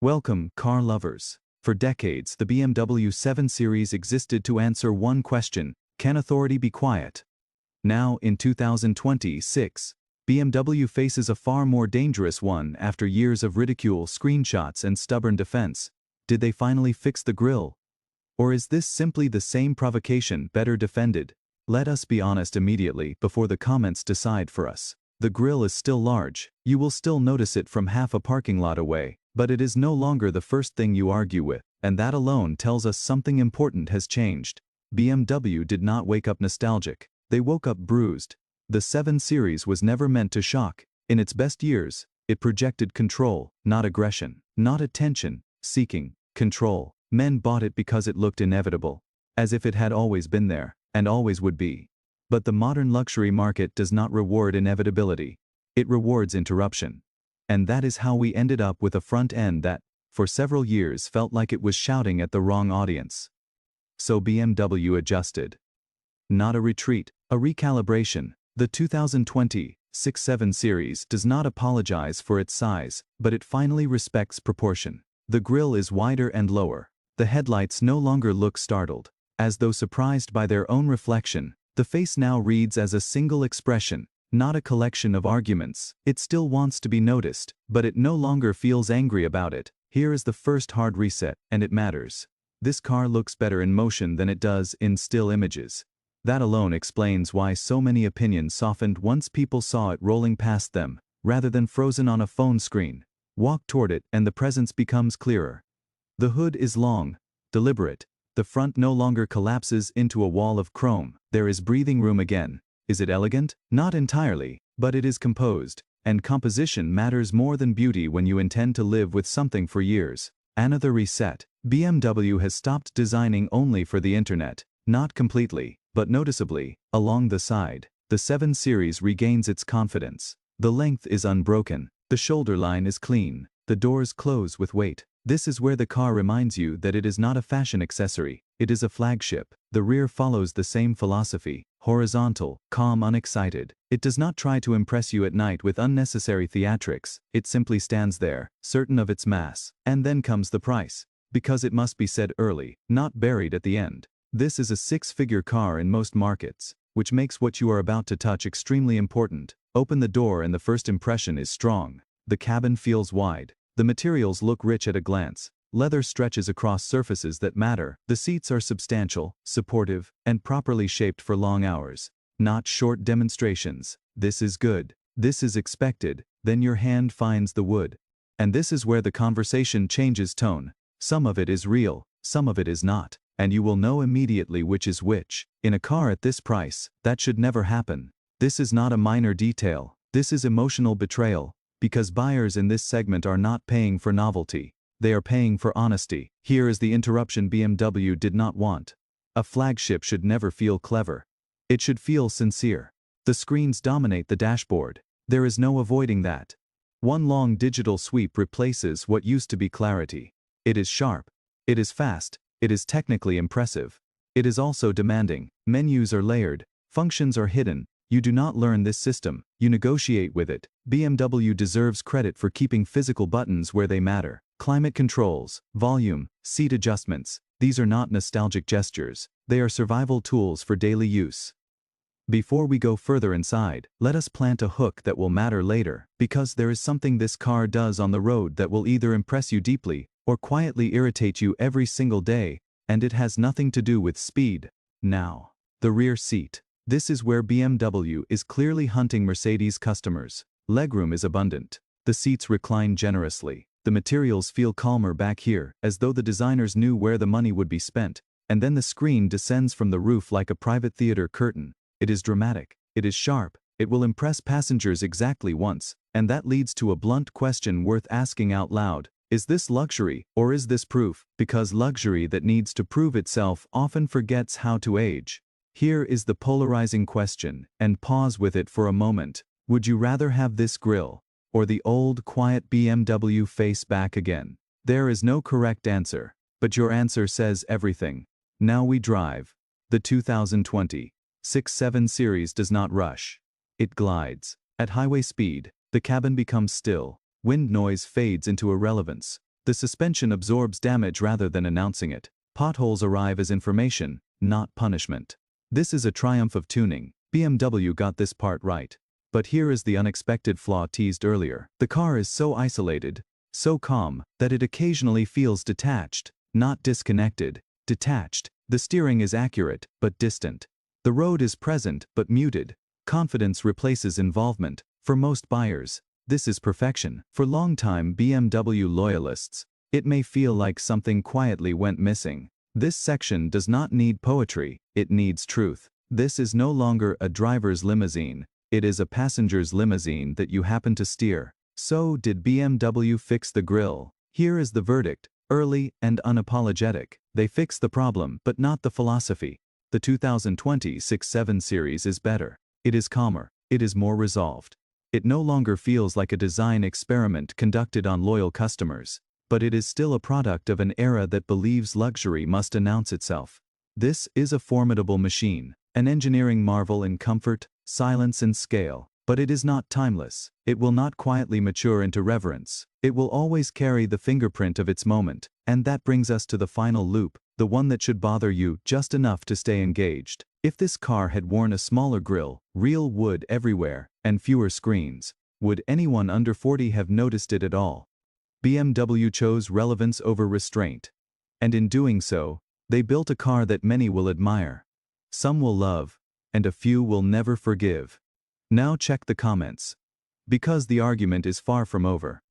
Welcome, car lovers. For decades, the BMW 7 Series existed to answer one question: can authority be quiet? Now, in 2026, BMW faces a far more dangerous one after years of ridicule, screenshots, and stubborn defense. Did they finally fix the grille? Or is this simply the same provocation, better defended? Let us be honest immediately before the comments decide for us. The grille is still large. You will still notice it from half a parking lot away. But it is no longer the first thing you argue with, and that alone tells us something important has changed. BMW did not wake up nostalgic. They woke up bruised. The 7 Series was never meant to shock. In its best years, it projected control, not aggression, not attention, seeking control. Men bought it because it looked inevitable, as if it had always been there, and always would be. But the modern luxury market does not reward inevitability. It rewards interruption. And that is how we ended up with a front end that, for several years, felt like it was shouting at the wrong audience. So BMW adjusted. Not a retreat, a recalibration. The 2026 7 Series does not apologize for its size, but it finally respects proportion. The grille is wider and lower. The headlights no longer look startled, as though surprised by their own reflection. The face now reads as a single expression, not a collection of arguments. It still wants to be noticed, but it no longer feels angry about it. Here is the first hard reset, and it matters. This car looks better in motion than it does in still images. That alone explains why so many opinions softened once people saw it rolling past them, rather than frozen on a phone screen. Walk toward it and the presence becomes clearer. The hood is long, deliberate. The front no longer collapses into a wall of chrome. There is breathing room again. Is it elegant? Not entirely, but it is composed, and composition matters more than beauty when you intend to live with something for years. Another reset. BMW has stopped designing only for the internet, not completely, but noticeably. Along the side, the 7 Series regains its confidence. The length is unbroken, the shoulder line is clean, the doors close with weight. This is where the car reminds you that it is not a fashion accessory, it is a flagship. The rear follows the same philosophy. Horizontal, calm, unexcited. It does not try to impress you at night with unnecessary theatrics. It simply stands there, certain of its mass. And then comes the price. Because it must be said early, not buried at the end. This is a six-figure car in most markets, which makes what you are about to touch extremely important. Open the door and the first impression is strong. The cabin feels wide. The materials look rich at a glance. Leather stretches across surfaces that matter. The seats are substantial, supportive, and properly shaped for long hours. Not short demonstrations. This is good. This is expected. Then your hand finds the wood. And this is where the conversation changes tone. Some of it is real, some of it is not. And you will know immediately which is which. In a car at this price, that should never happen. This is not a minor detail. This is emotional betrayal. Because buyers in this segment are not paying for novelty. They are paying for honesty. Here is the interruption BMW did not want. A flagship should never feel clever. It should feel sincere. The screens dominate the dashboard. There is no avoiding that. One long digital sweep replaces what used to be clarity. It is sharp. It is fast. It is technically impressive. It is also demanding. Menus are layered. Functions are hidden. You do not learn this system. You negotiate with it. BMW deserves credit for keeping physical buttons where they matter. Climate controls, volume, seat adjustments. These are not nostalgic gestures. They are survival tools for daily use. Before we go further inside, let us plant a hook that will matter later, because there is something this car does on the road that will either impress you deeply or quietly irritate you every single day, and it has nothing to do with speed. Now, the rear seat. This is where BMW is clearly hunting Mercedes customers. Legroom is abundant. The seats recline generously. The materials feel calmer back here, as though the designers knew where the money would be spent. And then the screen descends from the roof like a private theater curtain. It is dramatic. It is sharp. It will impress passengers exactly once. And that leads to a blunt question worth asking out loud. Is this luxury, or is this proof? Because luxury that needs to prove itself often forgets how to age. Here is the polarizing question, and pause with it for a moment. Would you rather have this grille, or the old, quiet BMW face back again? There is no correct answer, but your answer says everything. Now we drive. The 2026 7 Series does not rush. It glides. At highway speed, the cabin becomes still. Wind noise fades into irrelevance. The suspension absorbs damage rather than announcing it. Potholes arrive as information, not punishment. This is a triumph of tuning. BMW got this part right. But here is the unexpected flaw teased earlier. The car is so isolated, so calm, that it occasionally feels detached, not disconnected, detached. The steering is accurate, but distant. The road is present, but muted. Confidence replaces involvement. For most buyers, this is perfection. For long-time BMW loyalists, it may feel like something quietly went missing. This section does not need poetry, it needs truth. This is no longer a driver's limousine, it is a passenger's limousine that you happen to steer. So, did BMW fix the grille? Here is the verdict, early and unapologetic. They fixed the problem, but not the philosophy. The 2026 7 Series is better. It is calmer. It is more resolved. It no longer feels like a design experiment conducted on loyal customers. But it is still a product of an era that believes luxury must announce itself. This is a formidable machine, an engineering marvel in comfort, silence and scale. But it is not timeless. It will not quietly mature into reverence. It will always carry the fingerprint of its moment. And that brings us to the final loop, the one that should bother you just enough to stay engaged. If this car had worn a smaller grille, real wood everywhere, and fewer screens, would anyone under 40 have noticed it at all? BMW chose relevance over restraint. And in doing so, they built a car that many will admire. Some will love, and a few will never forgive. Now check the comments. Because the argument is far from over.